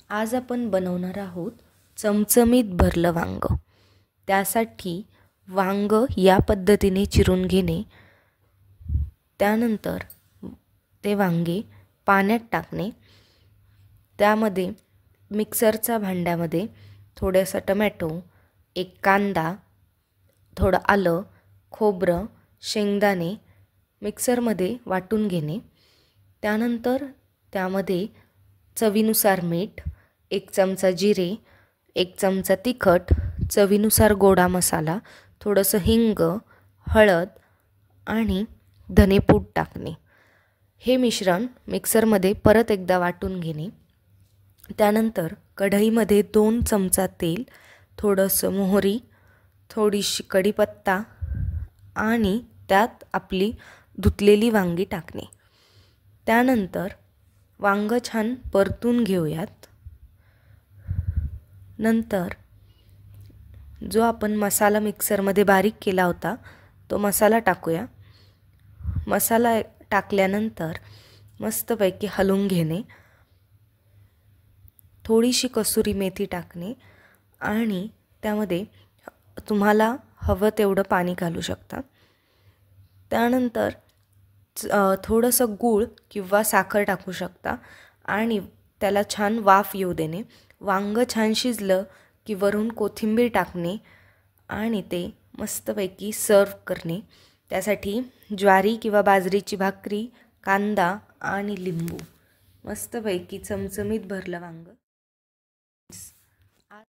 आज आपण बनवणार आहोत चमचमीत भरलं वांग। त्यासाठी वांग या पद्धतीने चिरून घेणे, त्यानंतर ते वांगे पाण्यात टाकणे, त्यामध्ये मिक्सरच्या भांड्यामध्ये थोडासा टोमॅटो, एक कांदा, थोडं आलं, खोबरं, शेंगदाणे मिक्सरमध्ये वाटून घेणे, त्यानंतर त्यामध्ये चवीनुसार मीठ, एक चमचा जिरे, एक चमचा तिखट, चवीनुसार गोडा मसाला, थोडंसं हिंग, हळद आणि धनेपूड टाकणे। हे मिश्रण मिक्सरमध्ये परत एकदा वाटून घेणे, त्यानंतर कढईमध्ये 2 चमचा तेल, थोडंसं मोहरी, थोडीशी कढीपत्ता आणि त्यात आपली धुतलेली वांगी टाकणे। त्यानंतर वांग छान परतून घेऊयात। नंतर जो आपण मसाला मिक्सरमध्ये बारीक केला होता तो मसाला टाकूया। मसाला टाकल्यानंतर मस्तपैकी हलवून घेणे, थोडीशी कसुरी मेथी टाकणे आणि त्यामध्ये तुम्हाला हवं तेवढं पाणी घालू शकता। त्यानंतर थोडंसं गूळ किंवा साखर टाकू शकता आणि त्याला छान वाफ येऊ देणे। वांग छान शिजलं की वरून कोथिंबीर टाकणे आणि ते मस्तपैकी सर्व करणे। त्यासाठी ज्वारी किंवा बाजरीची भाकरी, कांदा आणि लिंबू, मस्तपैकी चमचमीत भरलं वांग।